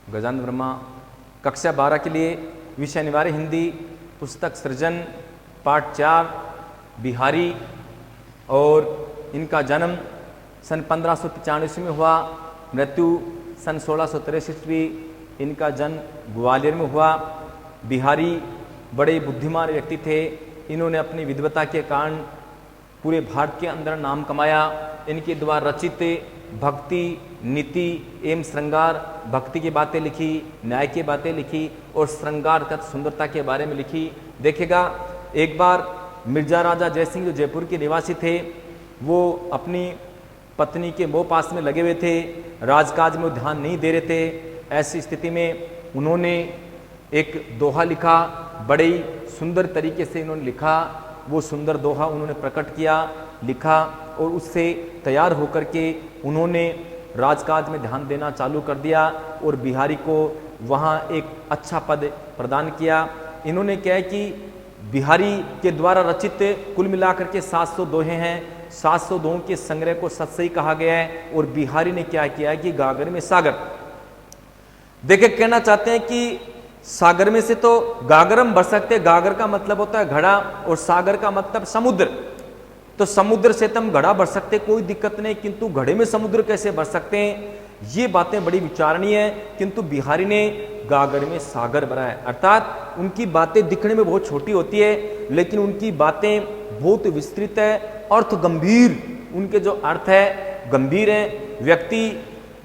गजानन वर्मा, कक्षा 12 के लिए विषय अनिवार्य हिंदी, पुस्तक सृजन, पाठ 4 बिहारी। और इनका जन्म सन 1595 में हुआ, मृत्यु सन 1663। इनका जन्म ग्वालियर में हुआ। बिहारी बड़े बुद्धिमान व्यक्ति थे। इन्होंने अपनी विद्वता के कारण पूरे भारत के अंदर नाम कमाया। इनके द्वारा रचित भक्ति, नीति एवं श्रृंगार, भक्ति की बातें लिखी, न्याय की बातें लिखी और श्रृंगार का सुंदरता के बारे में लिखी। देखिएगा, एक बार मिर्जा राजा जयसिंह जो जयपुर के निवासी थे, वो अपनी पत्नी के मोह पास में लगे हुए थे, राजकाज में ध्यान नहीं दे रहे थे। ऐसी स्थिति में उन्होंने एक दोहा लिखा, बड़े सुंदर तरीके से इन्होंने लिखा। वो सुंदर दोहा उन्होंने प्रकट किया, लिखा और उससे तैयार होकर के उन्होंने राजकाज में ध्यान देना चालू कर दिया और बिहारी को वहाँ एक अच्छा पद प्रदान किया। इन्होंने क्या है कि बिहारी के द्वारा रचित कुल मिलाकर के 700 दोहे हैं। 700 दोहों के संग्रह को सतसई कहा गया है। और बिहारी ने क्या किया है कि गागर में सागर, देखिए कहना चाहते हैं कि सागर में से तो गागर हम भर सकते हैं। गागर का मतलब होता है घड़ा और सागर का मतलब समुद्र। तो समुद्र से तो हम घड़ा भर सकते, कोई दिक्कत नहीं, किंतु घड़े में समुद्र कैसे भर सकते हैं, ये बातें बड़ी विचारणीय है। किंतु बिहारी ने गागर में सागर भरा है। अर्थात उनकी बातें दिखने में बहुत छोटी होती है, लेकिन उनकी बातें बहुत विस्तृत है, अर्थ गंभीर, उनके जो अर्थ है गंभीर है। व्यक्ति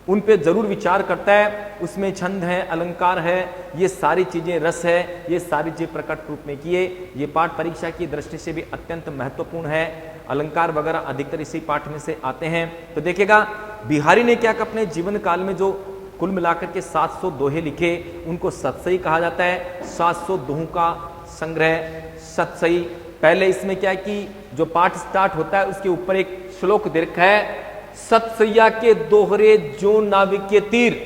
उन पे जरूर विचार करता है। उसमें छंद है, अलंकार है, ये सारी चीजें, रस है, ये सारी चीजें प्रकट रूप में किए। ये पाठ परीक्षा की दृष्टि से भी अत्यंत महत्वपूर्ण है। अलंकार वगैरह अधिकतर इसी पाठ में से आते हैं। तो देखिएगा, बिहारी ने क्या अपने जीवन काल में जो कुल मिलाकर के 700 दोहे लिखे, उनको सतसई कहा जाता है। 700 दोहों का संग्रह सतसई। पहले इसमें क्या है कि जो पाठ स्टार्ट होता है उसके ऊपर एक श्लोक दे रखा है, सतसैया के दोहरे जो नाविक के तीर,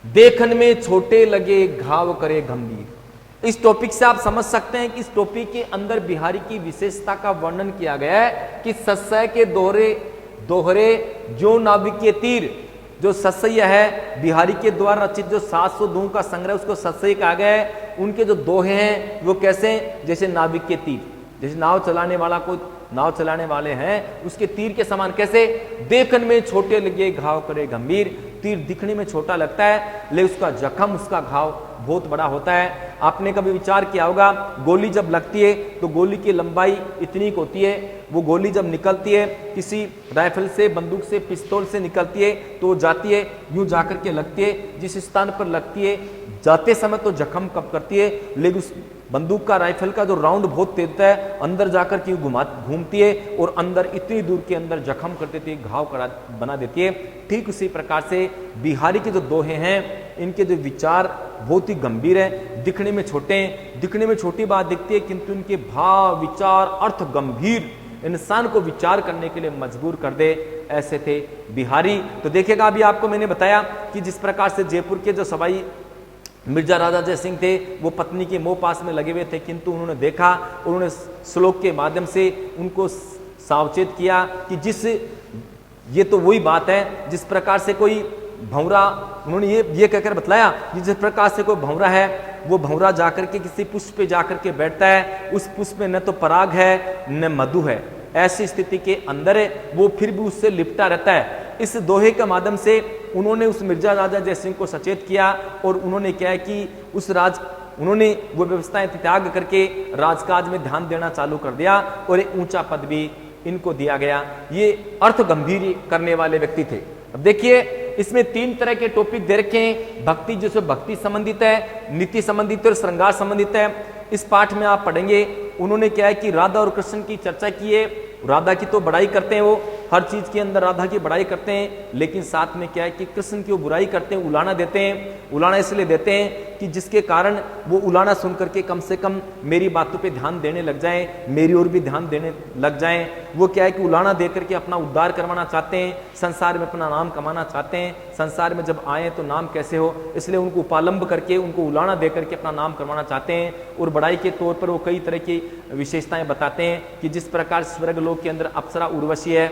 देखन में छोटे लगे घाव करे गंभीर। इस टॉपिक से आप समझ सकते हैं कि इस टॉपिक के अंदर बिहारी की विशेषता का वर्णन किया गया है कि सतसै के दोहरे जो नाविक के तीर, जो सतसैया है बिहारी के द्वारा रचित जो 700 दोहों का संग्रह, उसको सतसई कहा गया है। उनके जो दोहे हैं वो कैसे, जैसे नाविक के तीर, जैसे नाव चलाने वाला कोई नाव चलाने वाले हैं, उसके तीर के समान। कैसे, देखन में छोटे लगे घाव करे गंभीर। तीर दिखने में छोटा लगता है, लेकिन उसका जख्म, उसका घाव बहुत बड़ा होता है। आपने कभी विचार किया होगा, गोली जब लगती है तो गोली की लंबाई इतनी होती है। वो गोली जब निकलती है किसी राइफल से, बंदूक से, पिस्तौल से निकलती है तो वो जाती है, यूं जाकर के लगती है। जिस स्थान पर लगती है जाते समय तो जख्म कब करती है, लेकिन उस बंदूक का, राइफल का जो राउंड बहुत तेज है, अंदर जाकर के घूमती है और अंदर इतनी दूर के अंदर जख्म कर देती है, घाव बना देती है। ठीक उसी प्रकार से बिहारी के जो दोहे हैं, इनके जो विचार बहुत ही गंभीर है, दिखने में छोटे हैं, दिखने में छोटी बात दिखती है, किंतु इनके भाव, विचार, अर्थ गंभीर, इंसान को विचार करने के लिए मजबूर कर दे। ऐसे थे बिहारी। तो देखिएगा, अभी आपको मैंने बताया कि जिस प्रकार से जयपुर के जो सवाई मिर्जा राजा जयसिंह थे, वो पत्नी के मोह पास में लगे हुए थे, किंतु उन्होंने देखा, उन्होंने श्लोक के माध्यम से उनको सावचेत किया कि ये तो वही बात है जिस प्रकार से कोई भंवरा, उन्होंने ये कहकर बतलाया, जिस प्रकार से कोई भंवरा है, वो भंवरा जाकर के किसी पुष्प पे जाकर के बैठता है, उस पुष्प में न तो पराग है न मधु है, ऐसी स्थिति के अंदर है, वो फिर भी उससे लिपटा रहता है। इस दोहे के माध्यम से उन्होंने उस मिर्जा राजा जयसिंह को सचेत किया और उन्होंने क्या है कि उन्होंने वो व्यवस्थाएं त्याग करके राजकाज में ध्यान देना चालू कर दिया और एक ऊंचा पद भी इनको दिया गया। ये अर्थ गंभीर करने वाले व्यक्ति थे। अब देखिए, इसमें 3 तरह के टॉपिक दे रखे हैं। भक्ति, जिसमें भक्ति संबंधित है, नीति संबंधित और श्रृंगार संबंधित है। इस पाठ में आप पढ़ेंगे, उन्होंने क्या है कि राधा और कृष्ण की चर्चा की है। राधा की तो बड़ाई करते हैं, वो हर चीज के अंदर राधा की बड़ाई करते हैं, लेकिन साथ में क्या है कि कृष्ण की वो बुराई करते हैं, उलाना देते हैं। उलाना इसलिए देते हैं कि जिसके कारण वो उलाना सुन करके कम से कम मेरी बातों पे ध्यान देने लग जाएं, मेरी ओर भी ध्यान देने लग जाएं। वो क्या है कि उलाना दे करके अपना उद्धार करवाना चाहते हैं, संसार में अपना नाम कमाना चाहते हैं। संसार में जब आए तो नाम कैसे हो, इसलिए उनको उपालंब करके, उनको उलाना दे करके अपना नाम करवाना चाहते हैं। और बड़ाई के तौर पर वो कई तरह की विशेषताएं बताते हैं कि जिस प्रकार स्वर्ग लोक के अंदर अप्सरा उर्वशी है,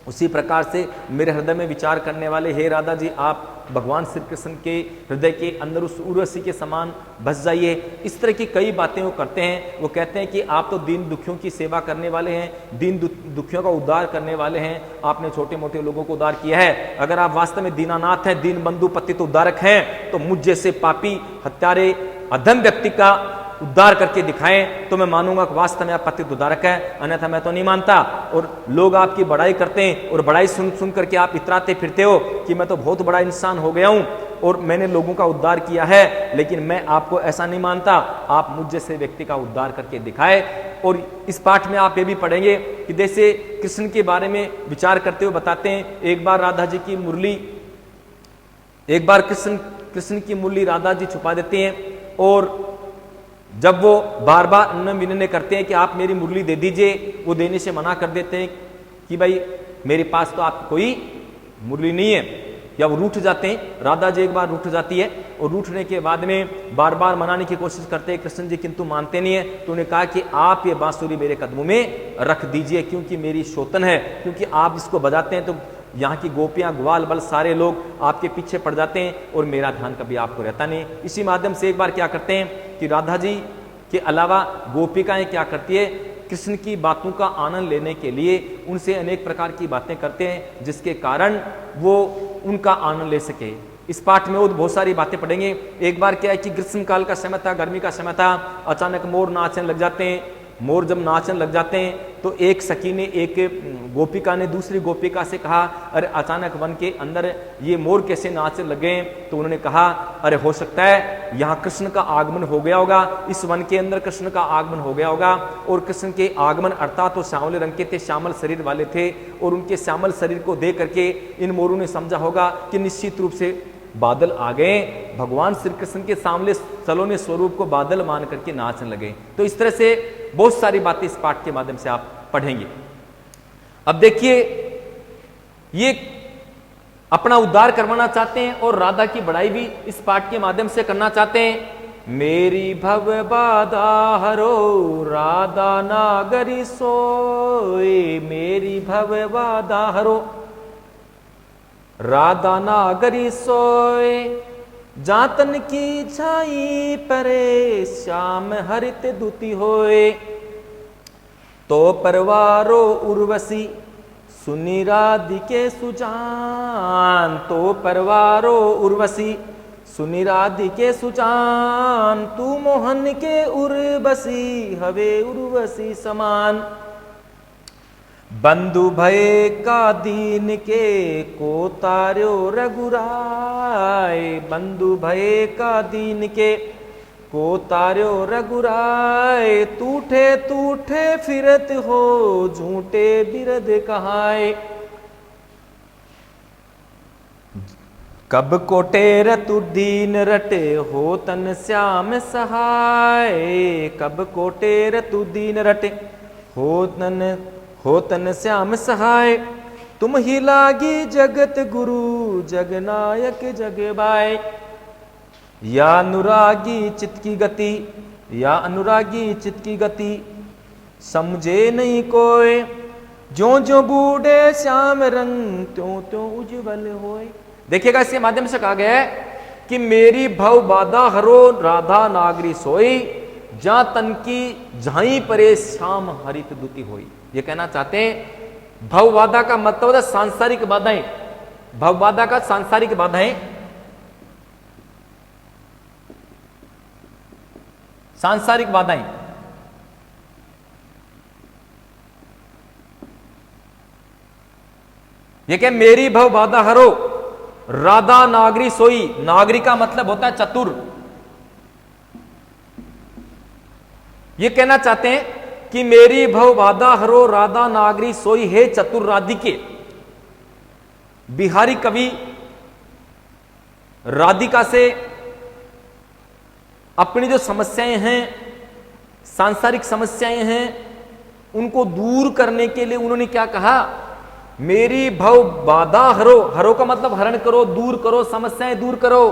उसी प्रकार से मेरे हृदय में विचार करने वाले हे राधा जी, आप भगवान श्री कृष्ण के हृदय के अंदर उस उर्वशी के समान बस जाइए। इस तरह की कई बातें वो करते हैं। वो कहते हैं कि आप तो दीन दुखियों की सेवा करने वाले हैं, दीन दुखियों का उद्धार करने वाले हैं, आपने छोटे मोटे लोगों को उद्धार किया है। अगर आप वास्तव में दीनानाथ हैं, दीन बंधु पतित उद्धारक हैं, तो मुझ जैसे पापी हत्यारे अधम व्यक्ति का उद्धार करके दिखाएं तो मैं मानूंगा कि वास्तव में आप पतित उद्धारक है, अन्यथा मैं तो नहीं मानता। और लोग आपकी बड़ाई करते हैं और बड़ाई सुन सुन करके आप इतराते फिरते हो कि मैं तो बहुत बड़ा इंसान हो गया हूं और मैंने लोगों का उद्धार किया है, लेकिन मैं आपको ऐसा नहीं मानता। आप मुझ जैसे व्यक्ति का उद्धार करके दिखाए। और इस पाठ में आप ये भी पढ़ेंगे कि जैसे कृष्ण के बारे में विचार करते हुए बताते हैं, एक बार राधा जी की मुरली, एक बार कृष्ण की मुरली राधा जी छुपा देते हैं और जब वो बार बार अन्य विनय करते हैं कि आप मेरी मुरली दे दीजिए, वो देने से मना कर देते हैं कि भाई मेरे पास तो आपकी कोई मुरली नहीं है, या वो रूठ जाते हैं। राधा जी एक बार रूठ जाती है और रूठने के बाद में बार बार मनाने की कोशिश करते हैं कृष्ण जी, किंतु मानते नहीं है। तो उन्हें कहा कि आप ये बांसुरी मेरे कदमों में रख दीजिए, क्योंकि मेरी शोतन है, क्योंकि आप इसको बजाते हैं तो यहाँ की गोपियां ग्वाल बल सारे लोग आपके पीछे पड़ जाते हैं और मेरा ध्यान कभी आपको रहता नहीं। इसी माध्यम से एक बार क्या करते हैं कि राधा जी के अलावा गोपिकाएं क्या करती है, कृष्ण की बातों का आनंद लेने के लिए उनसे अनेक प्रकार की बातें करते हैं, जिसके कारण वो उनका आनंद ले सके। इस पाठ में वो बहुत सारी बातें पढ़ेंगे। एक बार क्या है कि ग्रीष्म काल का समय था, गर्मी का समय था, अचानक मोर नाचने लग जाते हैं। मोर जब नाचने लग जाते हैं तो एक सखी ने, एक गोपिका ने दूसरी गोपिका से कहा, अरे अचानक वन के अंदर ये मोर कैसे नाचने लगे? तो उन्होंने कहा, अरे हो सकता है यहाँ कृष्ण का आगमन हो गया होगा, इस वन के अंदर कृष्ण का आगमन हो गया होगा। और कृष्ण के आगमन अर्थात तो सांवले रंग के थे, श्यामल शरीर वाले थे, और उनके श्यामल शरीर को देख करके इन मोरों ने समझा होगा कि निश्चित रूप से बादल आ गए। भगवान श्री कृष्ण के सामने सलोने स्वरूप को बादल मान करके नाचने लगे। तो इस तरह से बहुत सारी बातें इस पाठ के माध्यम से आप पढ़ेंगे। अब देखिए, ये अपना उद्धार करवाना चाहते हैं और राधा की बड़ाई भी इस पाठ के माध्यम से करना चाहते हैं। मेरी भव बाधा हरो राधा नागरी सोए, मेरी भव बाधा हरो राधा नागरी सोए, जातन की छाई परे श्याम हरित दुति होए। तो परवारो उर्वशी सुनी राधिके सुजान, तो परवारो उर्वशी सुनी राधिके सुजान, तू मोहन के उर्वशी हवे उर्वशी समान। बंधु भय का दीन के को तार्यो रघुराय, बंधु भय का दीन के को तार्यो रघुराय, टूठे टूठे फिरत हो झूठे बिरद कहाय। कब कोटेर तू दीन रटे हो तन श्याम सहाय, कब कोटेर तू दीन रटे हो तन श्याम सहाय। तुम ही लागी जगत गुरु जगनायक जगबाय, या अनुरागी चित्त की गति, या अनुरागी चित्त की गति, समझे नहीं कोई। जो जो बूढ़े श्याम रंग त्यों त्यों उज्जवल होए। देखिएगा, इसके माध्यम से कहा गया है कि मेरी भव बाधा हरो राधा नागरी सोई, जा तन की झाई परे श्याम हरित दुति होई। ये कहना चाहते हैं भव बाधा का मतलब है सांसारिक बाधाएं। भव बाधा का सांसारिक बाधाएं, सांसारिक बाधाएं। ये क्या, मेरी भव बाधा हरो राधा नागरी सोई। नागरी का मतलब होता है चतुर। ये कहना चाहते हैं कि मेरी भव बाधा हरो राधा नागरी सोई है चतुर राधिके। बिहारी कवि राधिका से अपनी जो समस्याएं हैं, सांसारिक समस्याएं हैं, उनको दूर करने के लिए उन्होंने क्या कहा, मेरी भव बाधा हरो, हरो का मतलब हरण करो, दूर करो, समस्याएं दूर करो।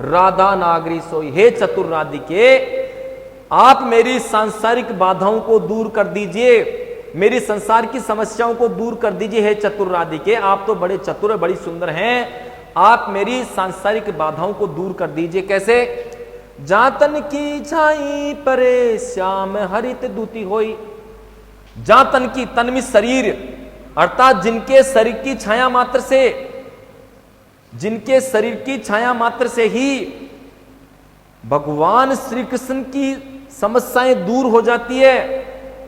राधा नागरी सोई हे चतुर राधिके, आप मेरी सांसारिक बाधाओं को दूर कर दीजिए, मेरी संसार की समस्याओं को दूर कर दीजिए हे चतुर राधिके। आप तो बड़े चतुर, बड़ी सुंदर हैं आप मेरी सांसारिक बाधाओं को दूर कर दीजिए। कैसे? जातन की छाई परे श्याम हरित दूती होई। जातन की, तन में शरीर, अर्थात जिनके शरीर की छाया मात्र से, जिनके शरीर की छाया मात्र से ही भगवान श्री कृष्ण की समस्याएं दूर हो जाती है,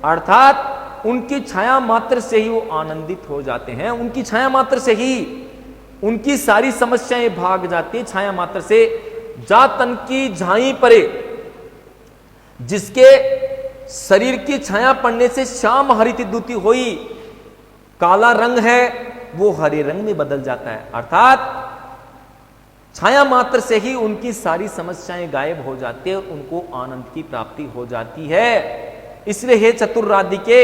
अर्थात उनकी छाया मात्र से ही वो आनंदित हो जाते हैं, उनकी छाया मात्र से ही उनकी सारी समस्याएं भाग जाती है, छाया मात्र से। जातन की झाई परे, जिसके शरीर की छाया पड़ने से श्याम हरित दूती हुई, काला रंग है वो हरे रंग में बदल जाता है, अर्थात छाया मात्र से ही उनकी सारी समस्याएं गायब हो जाती है, उनको आनंद की प्राप्ति हो जाती है। इसलिए हे चतुर्राधिके,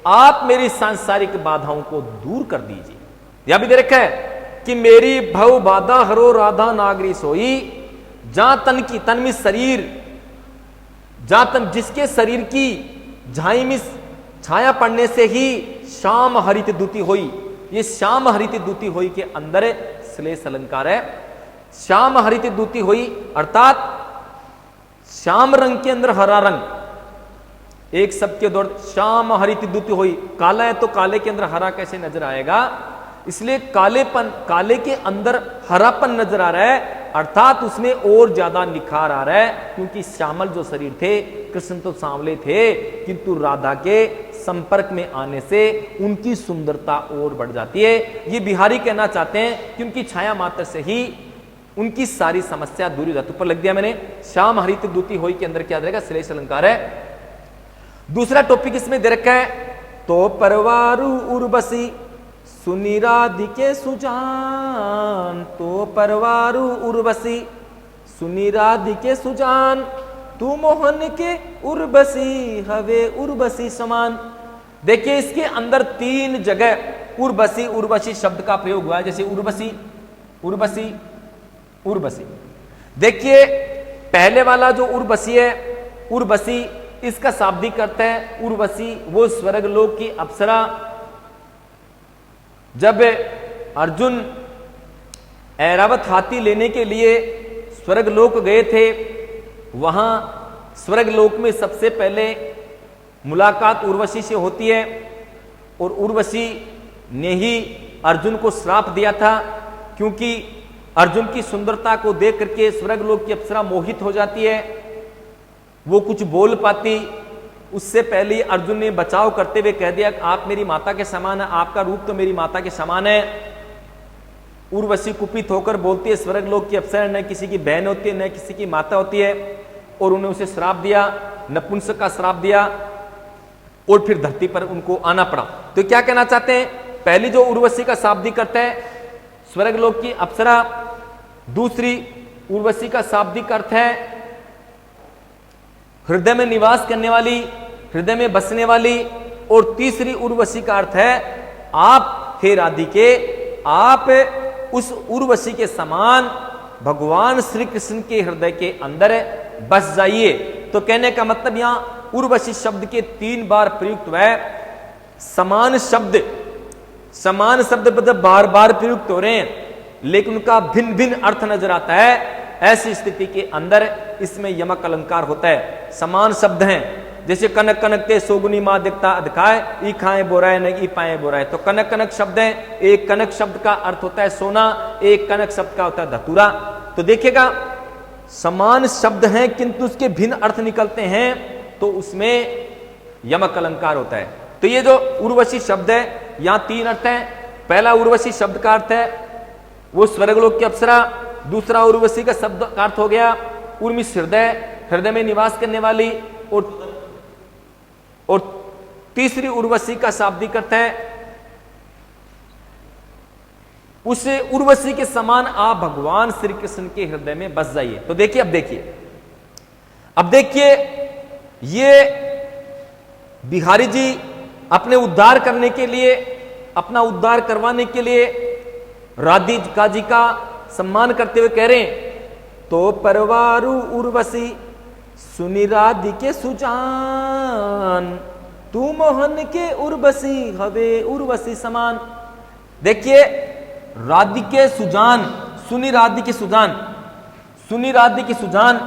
आप मेरी सांसारिक बाधाओं को दूर कर दीजिए। यह भी दे रखा है कि मेरी भव बाधा हरो राधा नागरी सोई। जहां तन की, तन में शरीर, जहां तन, जिसके शरीर की झाई में छाया पड़ने से ही श्याम हरित दूती हुई, ये श्याम हरित दूती हुई के अंदर श्लेष अलंकार है। श्याम हरित दूती हुई अर्थात श्याम रंग के अंदर हरा रंग, एक सबके दौर श्याम हरित दूती हुई। काला है तो काले के अंदर हरा कैसे नजर आएगा? इसलिए कालेपन, काले के अंदर हरापन नजर आ रहा है, अर्थात उसमें और ज्यादा निखार आ रहा है, क्योंकि श्यामल जो शरीर थे, कृष्ण तो सांवले थे, किंतु राधा के संपर्क में आने से उनकी सुंदरता और बढ़ जाती है। ये बिहारी कहना चाहते हैं कि उनकी छाया मात्र से ही उनकी सारी समस्या दूर हो जाती। ऊपर लग दिया मैंने, श्याम हरित दूती होई के अंदर क्या रहेगा? श्लेष अलंकार है। दूसरा टॉपिक इसमें दे रखा है, तो परवारू उर्वशी सुनी राधिके सुजान। तो परवारू उर्वशी सुनी राधिके सुजान, तू मोहन के उर्वशी हवे उर्वशी समान। देखिए इसके अंदर तीन जगह उर्वशी उर्वशी शब्द का प्रयोग हुआ है, जैसे उर्वशी उर्वशी उर्वशी। देखिए पहले वाला जो उर्वशी है, उर्वशी इसका शाब्दिक अर्थ है उर्वशी वो स्वर्ग लोक की अप्सरा। जब अर्जुन ऐरावत हाथी लेने के लिए स्वर्ग लोक गए थे, वहां स्वर्ग लोक में सबसे पहले मुलाकात उर्वशी से होती है, और उर्वशी ने ही अर्जुन को श्राप दिया था, क्योंकि अर्जुन की सुंदरता को देख करके स्वर्ग लोक की अप्सरा मोहित हो जाती है, वो कुछ बोल पाती। उससे पहले अर्जुन ने बचाव करते हुए कह दिया, आप मेरी माता के समान है, आपका रूप तो मेरी माता के समान है। उर्वशी कुपित होकर बोलती है, स्वर्ग लोक की अप्सरा न किसी की बहन होती है न किसी की माता होती है, और उन्हें उसे श्राप दिया, नपुंसक का श्राप दिया, और फिर धरती पर उनको आना पड़ा। तो क्या कहना चाहते हैं? पहली जो उर्वशी का शाब्दिक अर्थ है स्वर्ग लोक की अप्सरा, दूसरी उर्वशी का शाब्दिक अर्थ है हृदय में निवास करने वाली, हृदय में बसने वाली, और तीसरी उर्वशी का अर्थ है आप हे राधिके, आप उस उर्वशी के समान भगवान श्री कृष्ण के हृदय के अंदर बस जाइए। तो कहने का मतलब यहां उर्वशी शब्द के 3 बार प्रयुक्त हुआ है। समान शब्द, समान शब्द मतलब बार बार प्रयुक्त हो रहे हैं, लेकिन उनका भिन्न भिन्न अर्थ नजर आता है। ऐसी स्थिति के अंदर इसमें यमक अलंकार होता है। समान शब्द हैं, जैसे कनक कनक ते सोगुनी मां दिखता दिखाए, ई खाए बोराए नहीं ई पाए बोराए। तो कनक कनक शब्द है, एक कनक शब्द का अर्थ होता है सोना, एक कनक शब्द का होता है धतूरा। तो देखिएगा समान शब्द हैं किंतु उसके भिन्न अर्थ निकलते हैं, तो उसमें यमक अलंकार होता है। तो ये जो उर्वशी शब्द है, यहां 3 अर्थ हैं। पहला उर्वशी शब्द का अर्थ है वो स्वर्गलोक की अप्सरा, दूसरा उर्वशी का शब्द का अर्थ हो गया उर्मिष हृदय, हृदय में निवास करने वाली, और तीसरी उर्वशी का शाब्दिक अर्थ है उस उर्वशी के समान आप भगवान श्री कृष्ण के हृदय में बस जाइए। तो देखिए, अब देखिए ये बिहारी जी अपने उद्धार करने के लिए, अपना उद्धार करवाने के लिए राधिका जी का सम्मान करते हुए कह रहे हैं, तो परवारू उर्वशी सुनी राधिके सुजान, तू मोहन के उर्वशी हवे उर्वशी समान। देखिए राधिके सुजान सुनिरादि की सुजान, सुनिरादि की सुजान,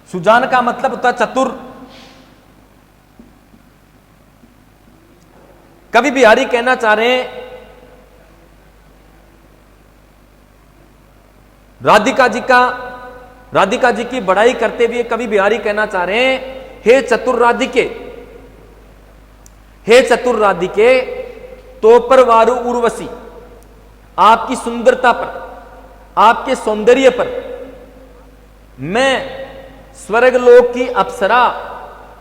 सुजान का मतलब होता है चतुर। कवि बिहारी कहना चाह रहे हैं, राधिका जी की बड़ाई करते हुए कवि बिहारी कहना चाह रहे हैं, हे चतुर राधिके तो पर वारु उर्वशी, आपकी सुंदरता पर, आपके सौंदर्य पर मैं स्वर्गलोक की अप्सरा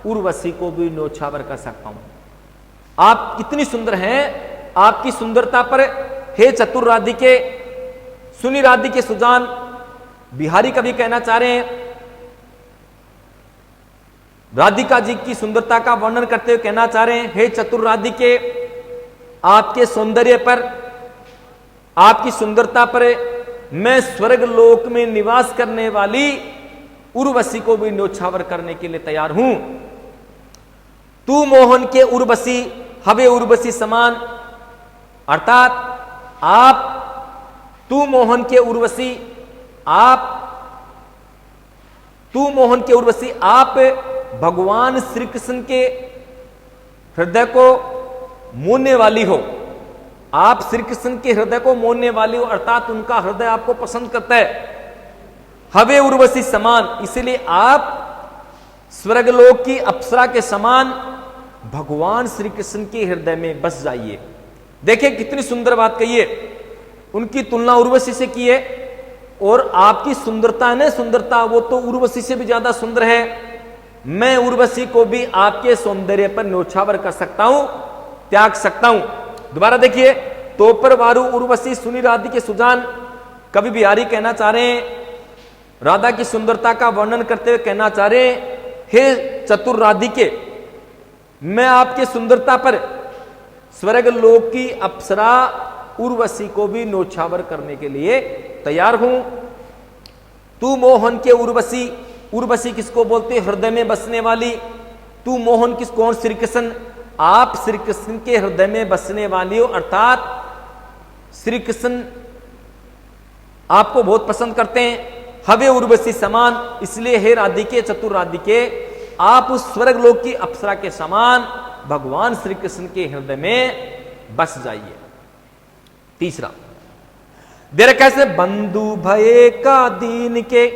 उर्वशी को भी न्योछावर कर सकता हूं। आप कितनी सुंदर हैं, आपकी सुंदरता पर हे चतुर राधिके, सुनी राधिके सुजान। बिहारी कवि कहना चाह रहे हैं, राधिका जी की सुंदरता का वर्णन करते हुए कहना चाह रहे हैं, हे चतुर राधिके, आपके सौंदर्य पर, आपकी सुंदरता पर मैं स्वर्ग लोक में निवास करने वाली उर्वशी को भी न्योछावर करने के लिए तैयार हूं। तू मोहन के उर्वशी हवे उर्वशी समान, अर्थात आप, तू मोहन के उर्वशी, तू मोहन के उर्वशी, आप भगवान श्री कृष्ण के हृदय को मोहने वाली हो, आप श्री कृष्ण के हृदय को मोहने वाली हो, अर्थात उनका हृदय आपको पसंद करता है। हवे उर्वशी समान, इसलिए आप स्वर्गलोक की अप्सरा के समान भगवान श्री कृष्ण के हृदय में बस जाइए। देखिए कितनी सुंदर बात कही है, उनकी तुलना उर्वशी से की है, और आपकी सुंदरता है ना, सुंदरता वो तो उर्वशी से भी ज्यादा सुंदर है। मैं उर्वशी को भी आपके सौंदर्य पर न्योछावर कर सकता हूं, त्याग सकता हूं। दोबारा देखिए, तो पर वारु उर्वशी सुनी राधि के सुजान। कवि बिहारी कहना चाह रहे हैं, राधा की सुंदरता का वर्णन करते हुए कहना चाह रहे हैं, हे चतुर राधिके, मैं आपके सुंदरता पर स्वर्ग लोक की अप्सरा उर्वशी को भी न्योछावर करने के लिए तैयार हूं। तू मोहन के उर्वशी, उर्वशी किसको बोलते, हृदय में बसने वाली। तू मोहन किस, कौन, श्री कृष्ण, आप श्री कृष्ण के हृदय में बसने वाली हो, अर्थात श्री कृष्ण आपको बहुत पसंद करते हैं। हवे उर्वशी समान, इसलिए हे राधिके, चतुर राधिके, आप उस स्वर्ग लोक की अप्सरा के समान भगवान श्री कृष्ण के हृदय में बस जाइए। तीसरा दे रखा है, बंधु भये का दीन के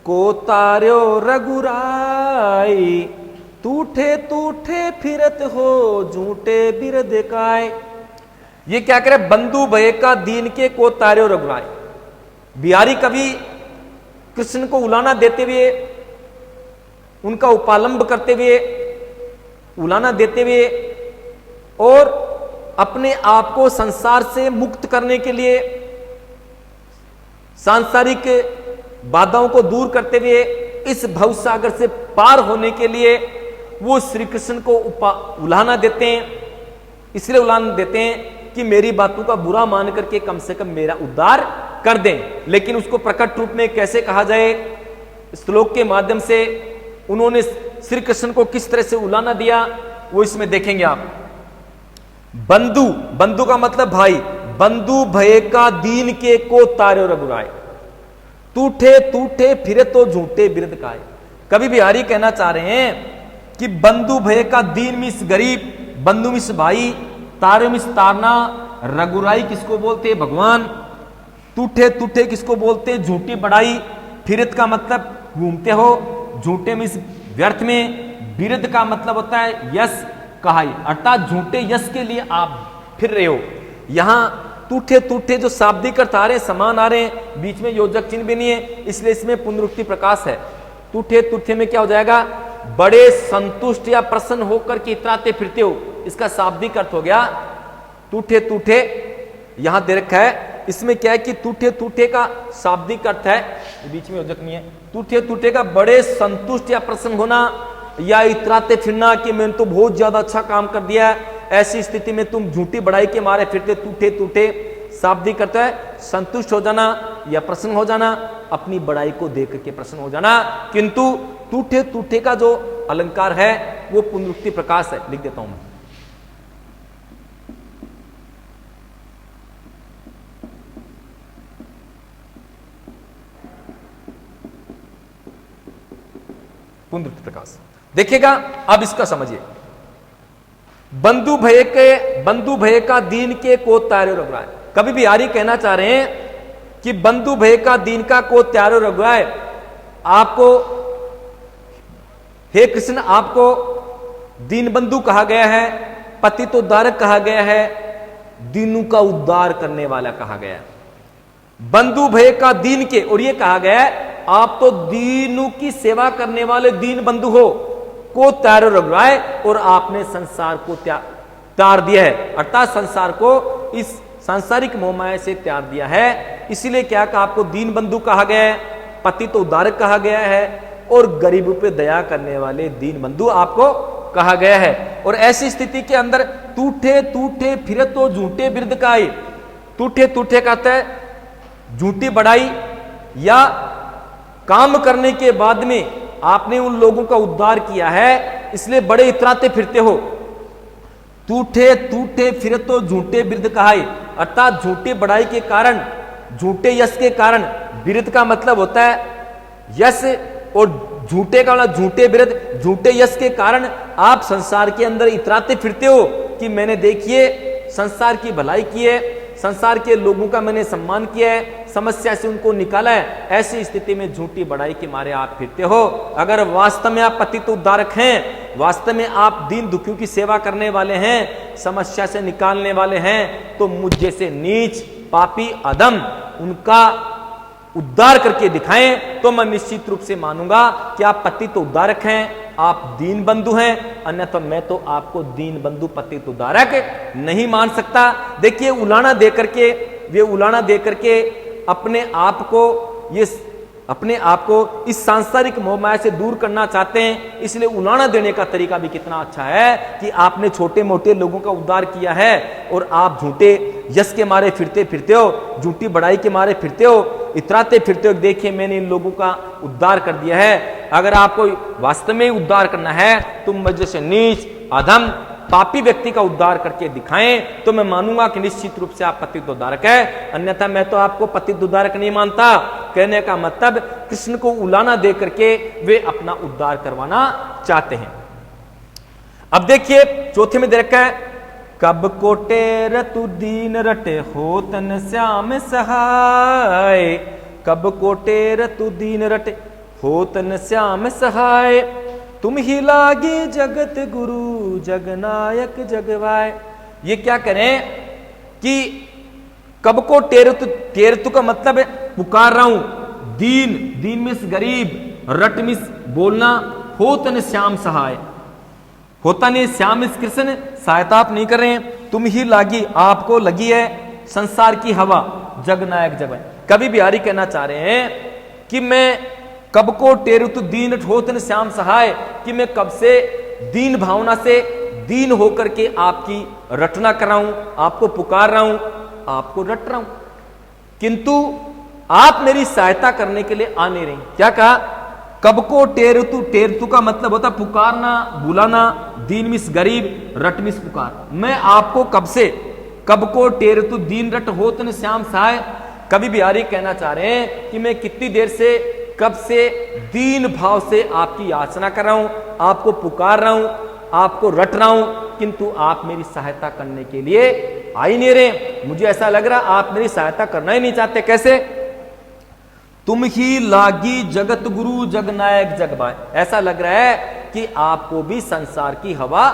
को तार्यो रघुराई, टूठे टूठे फिरत हो झूठे बिरद काय। ये क्या करे, बंधु भय का दीन के को तार्यो रघुराई। बिहारी कवि कृष्ण को उलाना देते हुए, उनका उपालंब करते हुए, उलाना देते हुए और अपने आप को संसार से मुक्त करने के लिए, सांसारिक बाधाओं को दूर करते हुए, इस भवसागर से पार होने के लिए वो श्री कृष्ण को उलाना देते हैं। इसलिए उलाना देते हैं कि मेरी बातों का बुरा मान करके कम से कम मेरा उद्धार कर दें। लेकिन उसको प्रकट रूप में कैसे कहा जाए, श्लोक के माध्यम से उन्होंने श्री कृष्ण को किस तरह से उलाना दिया, वो इसमें देखेंगे आप। बंधु, बंधु का मतलब भाई, बंधु भय का दीन के को तार्यो रघुराय, टूठे टूठे फिरे तो झूठे बिरद काय। कवि बिहारी कहना चाह रहे हैं कि बंधु भय का दीन मिस गरीब, बंधु मिस भाई, तारे मिस तारना, रघुराई किसको बोलते, भगवान। टूठे टूठे किसको बोलते, झूठी बड़ाई। फिरत का मतलब घूमते हो, झूठे मिस व्यर्थ में। बिरद का मतलब होता है यश कहाई, अर्थात झूठे यश के लिए आप फिर रहे हो। यहां टूठे टूठे जो शाब्दिक अर्थ आ रहे हैं, समान आ रहे हैं, बीच में योजक चिन्ह भी नहीं है, इसलिए इसमें पुनरुक्ति प्रकाश है। टूठे टूठे में क्या हो जाएगा, बड़े संतुष्ट या प्रसन्न होकर के इतराते फिरते हो, इसका शाब्दिक अर्थ हो गया टूठे टूठे। यहां दे रखा है, इसमें क्या है कि टूठे टूठे का शाब्दिक अर्थ है, बीच में योजक नहीं है, टूठे टूठे का बड़े संतुष्ट या प्रसन्न होना या इतराते फिरना कि मैंने तो बहुत ज्यादा अच्छा काम कर दिया, ऐसी स्थिति में तुम झूठी बड़ाई के मारे फिरते टूठे टूठे। शाब्दिक करता है संतुष्ट हो जाना या प्रसन्न हो जाना, अपनी बड़ाई को देख करके प्रसन्न हो जाना। किंतु टूठे टूठे का जो अलंकार है वो पुनरुक्ति प्रकाश है, लिख देता हूं मैं। पुनरुत्थित प्रकाश। देखिएगा अब इसका समझिए, बंधु भय का दीन के को त्यारो रघुराय। कभी बिहारी कहना चाह रहे हैं कि बंधु भय का दीन का को त्यारो रघुराय, आपको हे कृष्ण आपको दीन बंधु कहा गया है, पतित उद्धारक कहा गया है, दीनों का उद्धार करने वाला कहा गया है। बंधु भय का दीन के, और ये कहा गया है आप तो दीनों की सेवा करने वाले दीन बंधु हो, को त्यारो रघुराय, और आपने संसार को त्यार दिया है, अर्थात संसार को इस सांसारिक मोहमाया से त्यार दिया है। इसीलिए क्या कहा, आपको दीन बंधु कहा गया है, पतित उद्धारक कहा गया है, और गरीबों पे दया करने वाले दीन बंधु आपको कहा गया है। और ऐसी स्थिति के अंदर टूटे टूटे फिर तो झूठे बिरद का आए। टूटे टूटे कहता है झूठी बढ़ाई, या काम करने के बाद में आपने उन लोगों का उद्धार किया है, इसलिए बड़े इतराते फिरते हो। टूटे टूटे फिर तो झूठे बिरद कहाई, अर्थात झूठी बढ़ाई के कारण, झूठे यश के कारण, बिरद का मतलब होता है यश, और झूठे का मतलब झूठे बिरद, झूठे यश के कारण आप संसार के अंदर इतराते फिरते हो कि मैंने देखिए संसार की भलाई की है, संसार के लोगों का मैंने सम्मान किया है, समस्या से उनको निकाला है। ऐसी स्थिति में झूठी बढ़ाई के मारे आप फिरते हो। अगर वास्तव में आप पतित उद्धारक हैं, वास्तव में आप दीन दुखियों की सेवा करने वाले हैं, समस्या से निकालने वाले हैं, तो मुझ जैसे नीच पापी अधम उनका उद्धार करके दिखाएं, तो मैं निश्चित रूप से मानूंगा कि आप पतित उद्धारक हैं, आप दीन बंधु हैं, अन्यथा मैं तो आपको दीन बंधु पतित उद्धारक नहीं मान सकता। देखिए उलाना देकर के, वे उलाना देकर के अपने आप को इस सांसारिक मोहमाया से दूर करना चाहते हैं। इसलिए उलाना देने का तरीका भी कितना अच्छा है कि आपने छोटे मोटे लोगों का उद्धार किया है, और आप झूठे यश के मारे फिरते फिरते हो, झूठी बढ़ाई के मारे फिरते हो, इतराते फिरते हो। देखिए मैंने इन लोगों का उद्धार कर दिया है। अगर आपको वास्तव में उद्धार करना है, तुम मुझ जैसे नीच अधम पापी व्यक्ति का उद्धार करके दिखाएं, तो मैं मानूंगा कि निश्चित रूप से आप पतित उद्धारक है, अन्यथा मैं तो आपको पतित उद्धारक नहीं मानता। कहने का मतलब कृष्ण को उलाना दे करके वे अपना उद्धार करवाना चाहते हैं। अब देखिए चौथे में दे रखा है, कब कोटे रतु दीन रटे हो तन श्याम सहाय। कब कोटे रतु दीन रटे हो तन श्याम सहाय, तुम ही लागी जगत गुरु जगनायक जगवाय। ये क्या करें कि कब को टेरतु का मतलब है पुकार रहा हूं, दीन मिस गरीब, रट मिस बोलना, होतन श्याम सहाय, होता नहीं श्याम इस कृष्ण, सहायता आप नहीं कर रहे हैं। तुम ही लागी, आपको लगी है संसार की हवा, जगनायक जगवाय। कभी बिहारी कहना चाह रहे हैं कि मैं कब को टेरुतु दीन ठोतन श्याम सहाय, कि मैं कब से दीन भावना से दीन होकर के आपकी रटना कर रहा हूं, आपको पुकार रहा हूं, आपको रट रहा हूं, किंतु आप मेरी सहायता करने के लिए आ नहीं रही। क्या कहा, कब को टेरुतु, टेरुतु का मतलब होता पुकारना, बुलाना, दीन मिस गरीब, रट मिस पुकार। मैं आपको कब से, कब को टेरुतु दीन रट होतन श्याम सहाय। कभी बिहारी कहना चाह रहे हैं कि मैं कितनी देर से, कब से दीन भाव से आपकी याचना कर रहा हूं, आपको पुकार रहा हूं, आपको रट रहा हूं, किंतु आप मेरी सहायता करने के लिए आ ही नहीं रहे। मुझे ऐसा लग रहा आप मेरी सहायता करना ही नहीं चाहते। कैसे, तुम ही लागी जगत गुरु जगनायक जगवाय। ऐसा लग रहा है कि आपको भी संसार की हवा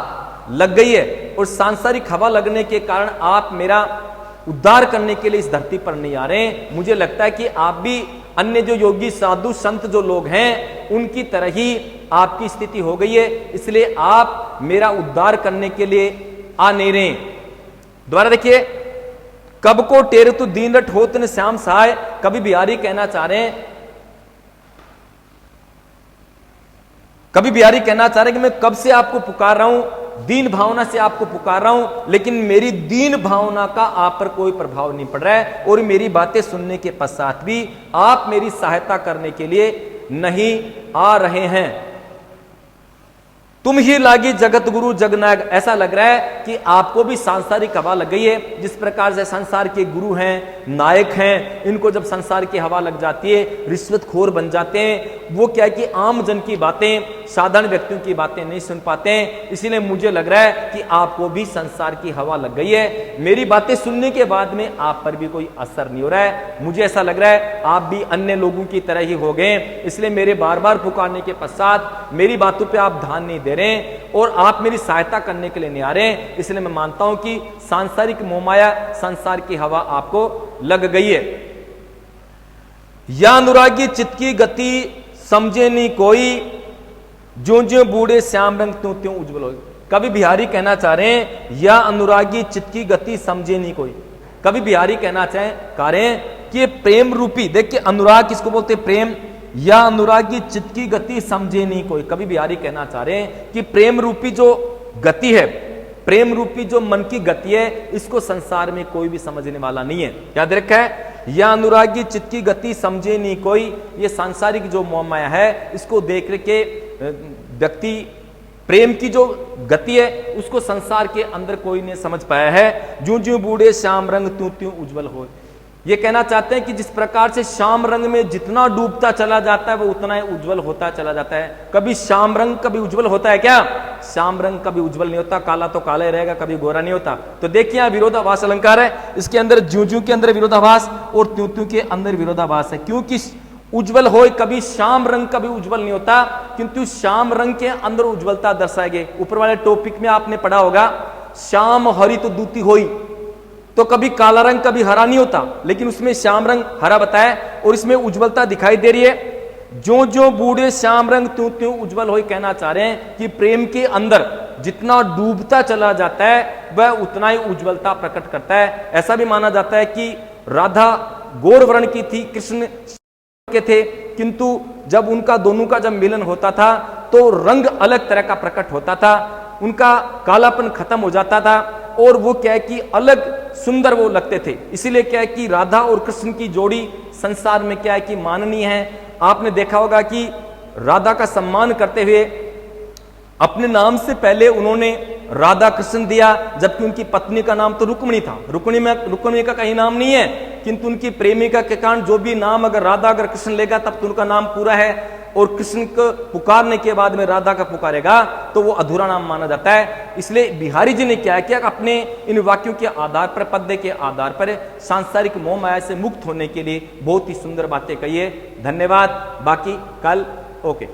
लग गई है, और सांसारिक हवा लगने के कारण आप मेरा उद्धार करने के लिए इस धरती पर नहीं आ रहे। मुझे लगता है कि आप भी अन्य जो योगी साधु संत जो लोग हैं उनकी तरह ही आपकी स्थिति हो गई है, इसलिए आप मेरा उद्धार करने के लिए आ नहीं रहे। दोबारा देखिए, कब को टेरतु दीन रट होतन श्याम सहाय। कभी बिहारी कहना चाह रहे हैं, कभी बिहारी कहना चाह रहे हैं कि मैं कब से आपको पुकार रहा हूं, दीन भावना से आपको पुकार रहा हूं, लेकिन मेरी दीन भावना का आप पर कोई प्रभाव नहीं पड़ रहा है, और मेरी बातें सुनने के पश्चात भी आप मेरी सहायता करने के लिए नहीं आ रहे हैं। तुम ही लागी जगत गुरु जगनायक। ऐसा लग रहा है कि आपको भी सांसारिक हवा लग गई है। जिस प्रकार से संसार के गुरु हैं, नायक हैं, इनको जब संसार की हवा लग जाती है, रिश्वतखोर बन जाते हैं, वो क्या है कि आम जन की बातें, साधारण व्यक्तियों की बातें नहीं सुन पाते हैं। इसीलिए मुझे लग रहा है कि आपको भी संसार की हवा लग गई है। मेरी बातें सुनने के बाद में आप पर भी कोई असर नहीं हो रहा है। मुझे ऐसा लग रहा है आप भी अन्य लोगों की तरह ही हो गए। इसलिए मेरे बार बार पुकारने के पश्चात मेरी बातों पे आप ध्यान नहीं दे रहे हैं और आप मेरी सहायता करने के लिए नहीं आ रहे हैं। इसलिए मैं मानता हूं कि सांसारिक मोहमाया, संसार की हवा आपको लग गई है। या अनुरागी चित्त की गति समझे नहीं कोई, जो जो बूढ़े श्याम रंग त्यों त्यों उज्जवल हो। कवि बिहारी कहना चाह रहे हैं या अनुरागी चित्त की गति समझे नहीं कोई। कवि बिहारी कहना चाह रहे हैं कि प्रेम रूपी, देखिए अनुराग किसको बोलते, प्रेम। या अनुरागी चित्त की गति समझे नहीं कोई। कवि बिहारी कहना चाह रहे हैं कि प्रेम रूपी जो गति है, प्रेम रूपी जो मन की गति है, इसको संसार में कोई भी समझने वाला नहीं है। याद रखा है, या अनुरागी चित्त की गति समझे नहीं कोई। ये सांसारिक जो मोह माया है, इसको देख के व्यक्ति प्रेम की जो गति है उसको संसार के अंदर कोई नहीं समझ पाया है। ज्यों ज्यों बूढ़े श्याम रंग त्यों त्यों उज्जवल हो। ये कहना चाहते हैं कि जिस प्रकार से श्याम रंग में जितना डूबता चला जाता है वो उतना ही उज्जवल होता चला जाता है। कभी श्याम रंग कभी उज्जवल होता है क्या? श्याम रंग कभी उज्जवल नहीं होता, काला तो काला ही रहेगा, कभी गोरा नहीं होता। तो देखिए यहाँ विरोधाभास अलंकार है, इसके अंदर ज्यों ज्यों के अंदर विरोधाभास और त्यों त्यों के अंदर विरोधाभास है। क्योंकि उज्जवल हो, कभी श्याम रंग कभी उज्जवल नहीं होता, किंतु श्याम रंग के अंदर उज्जवलता दर्शाएगी। ऊपर वाले टॉपिक में आपने पढ़ा होगा, श्याम हरित दूती होई, तो कभी काला रंग कभी हरा नहीं होता, लेकिन उसमें श्याम रंग हरा बताया और इसमें उज्जवलता दिखाई दे रही है। जो जो बूढ़े श्याम रंग त्यों त्यों उज्जवल हो, कहना चाह रहे हैं कि प्रेम के अंदर जितना डूबता चला जाता है वह उतना ही उज्जवलता प्रकट करता है। ऐसा भी माना जाता है कि राधा गौर वर्ण की थी, कृष्ण के थे, किंतु जब उनका दोनों का जब मिलन होता था तो रंग अलग तरह का प्रकट होता था, उनका कालापन खत्म हो जाता था और वो क्या है कि अलग सुंदर वो लगते थे। इसीलिए क्या है कि राधा और कृष्ण की जोड़ी संसार में क्या है कि माननीय है। आपने देखा होगा कि राधा का सम्मान करते हुए अपने नाम से पहले उन्होंने राधा कृष्ण दिया, जबकि उनकी पत्नी का नाम तो रुक्मिणी था। रुक्मिणी का कहीं नाम नहीं है, किंतु उनकी प्रेमिका के कारण जो भी नाम अगर राधा अगर कृष्ण लेगा तब तो उनका नाम पूरा है, और कृष्ण को पुकारने के बाद में राधा का पुकारेगा तो वो अधूरा नाम माना जाता है। इसलिए बिहारी जी ने क्या किया, अपने इन वाक्यों के आधार पर, पद्य के आधार पर सांसारिक मोह माया से मुक्त होने के लिए बहुत ही सुंदर बातें कही है। धन्यवाद। बाकी कल ओके।